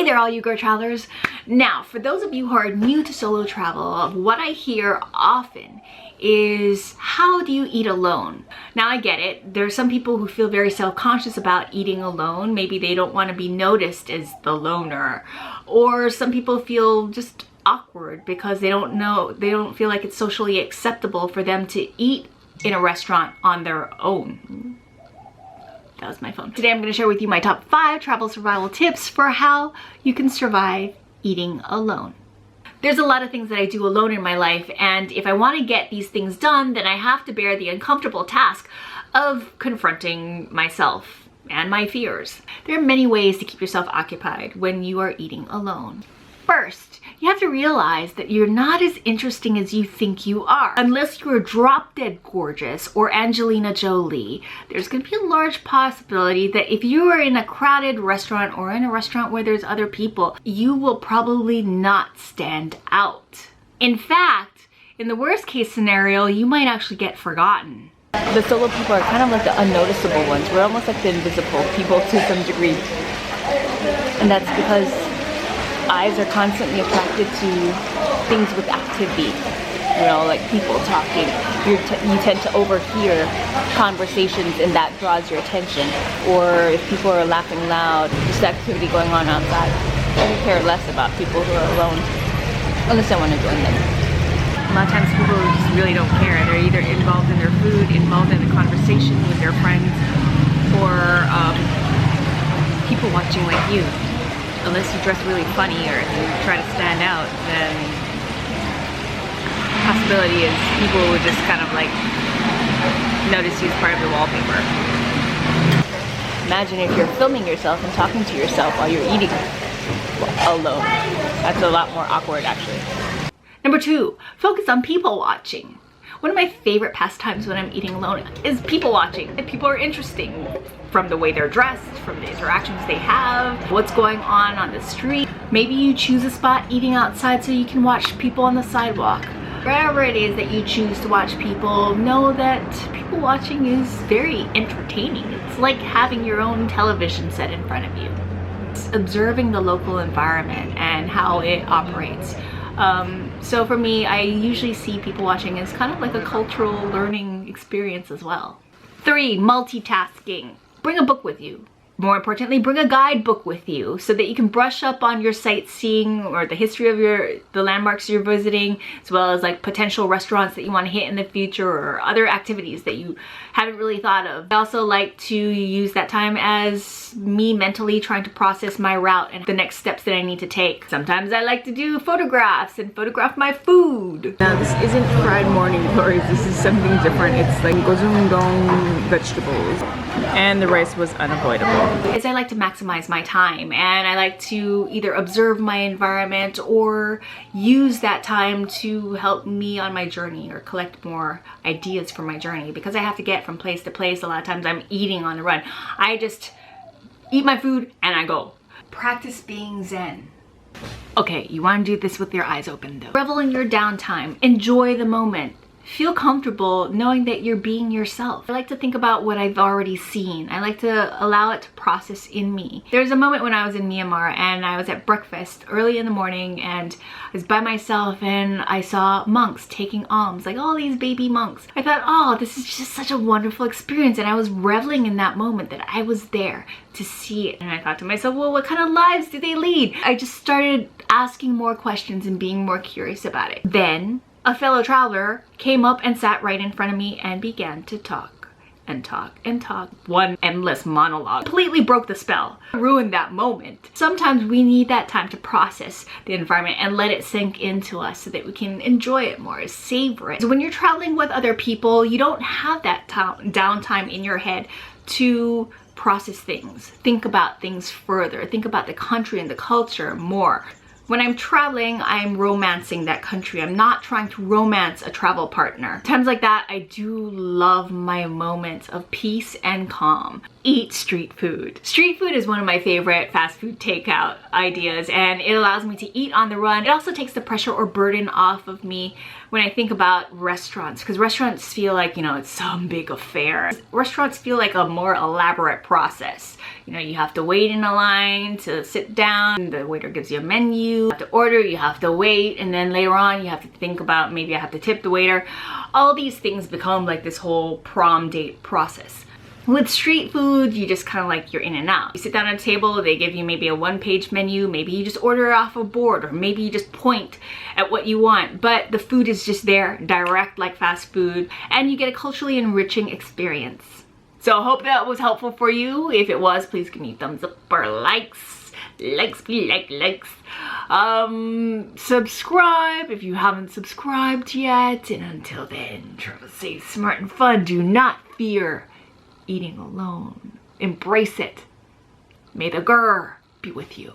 there, all you girl travelers. Now, for those of you who are new to solo travel, what I hear often is, how do you eat alone? Now, I get it. There's some people who feel very self-conscious about eating alone. Maybe they don't want to be noticed as the loner. Or some people feel just awkward because they don't feel like it's socially acceptable for them to eat in a restaurant on their own. That was my phone. Today I'm going to share with you my top 5 travel survival tips for how you can survive eating alone. There's a lot of things that I do alone in my life, and if I want to get these things done, then I have to bear the uncomfortable task of confronting myself and my fears. There are many ways to keep yourself occupied when you are eating alone. First, you have to realize that you're not as interesting as you think you are. Unless you're drop dead gorgeous or Angelina Jolie, there's going to be a large possibility that if you are in a crowded restaurant or in a restaurant where there's other people, you will probably not stand out. In fact, in the worst case scenario, you might actually get forgotten. The solo people are kind of like the unnoticeable ones. We're almost like the invisible people to some degree. And that's because eyes are constantly attracted to things with activity, you know, like people talking. You tend to overhear conversations and that draws your attention. Or if people are laughing loud, just activity going on outside. I could care less about people who are alone, unless I want to join them. A lot of times people just really don't care. They're either involved in their food, involved in the conversation with their friends, or people watching like you. Unless you dress really funny or you try to stand out, then the possibility is people would just kind of like notice you as part of the wallpaper. Imagine if you're filming yourself and talking to yourself while you're eating alone. That's a lot more awkward, actually. Number 2, focus on people watching. One of my favorite pastimes when I'm eating alone is people watching. People are interesting. From the way they're dressed, from the interactions they have, what's going on the street. Maybe you choose a spot eating outside so you can watch people on the sidewalk. Wherever it is that you choose to watch people, know that people watching is very entertaining. It's like having your own television set in front of you. It's observing the local environment and how it operates. So for me, I usually see people watching as kind of like a cultural learning experience as well. 3, multitasking. Bring a book with you. More importantly, bring a guidebook with you so that you can brush up on your sightseeing or the history of the landmarks you're visiting, as well as like potential restaurants that you want to hit in the future or other activities that you haven't really thought of. I also like to use that time as me mentally trying to process my route and the next steps that I need to take. Sometimes I like to do photographs and photograph my food. Now this isn't fried morning glories, this is something different. It's like gozumdong vegetables. And the rice was unavoidable. Is I like to maximize my time, and I like to either observe my environment or use that time to help me on my journey or collect more ideas for my journey, because I have to get from place to place. A lot of times I'm eating on the run. I just eat my food and I go. Practice being zen. Okay, you want to do this with your eyes open though. Revel in your downtime. Enjoy the moment. Feel comfortable knowing that you're being yourself. I like to think about what I've already seen. I like to allow it to process in me. There's a moment when I was in Myanmar and I was at breakfast early in the morning and I was by myself and I saw monks taking alms, like all these baby monks. I thought, oh, this is just such a wonderful experience, and I was reveling in that moment that I was there to see it. And I thought to myself, well, what kind of lives do they lead? I just started asking more questions and being more curious about it. Then a fellow traveler came up and sat right in front of me and began to talk and talk and talk. One endless monologue completely broke the spell, ruined that moment. Sometimes we need that time to process the environment and let it sink into us so that we can enjoy it more, savor it. So when you're traveling with other people, you don't have that downtime in your head to process things, think about things further, think about the country and the culture more. When I'm traveling, I'm romancing that country. I'm not trying to romance a travel partner. Times like that, I do love my moments of peace and calm. Eat street food. Street food is one of my favorite fast food takeout ideas, and it allows me to eat on the run. It also takes the pressure or burden off of me when I think about restaurants, because restaurants feel like, you know, it's some big affair. Restaurants feel like a more elaborate process. You know, you have to wait in a line to sit down, the waiter gives you a menu, you have to order, you have to wait, and then later on you have to think about, maybe I have to tip the waiter. All these things become like this whole prom date process. With street food, you just kind of like, you're in and out. You sit down at a table, they give you maybe a one-page menu, maybe you just order it off a board, or maybe you just point at what you want, but the food is just there, direct like fast food, and you get a culturally enriching experience. So I hope that was helpful for you. If it was, please give me a thumbs up or likes. Likes. Subscribe if you haven't subscribed yet. And until then, travel safe, smart, and fun. Do not fear eating alone. Embrace it. May the GRRR be with you.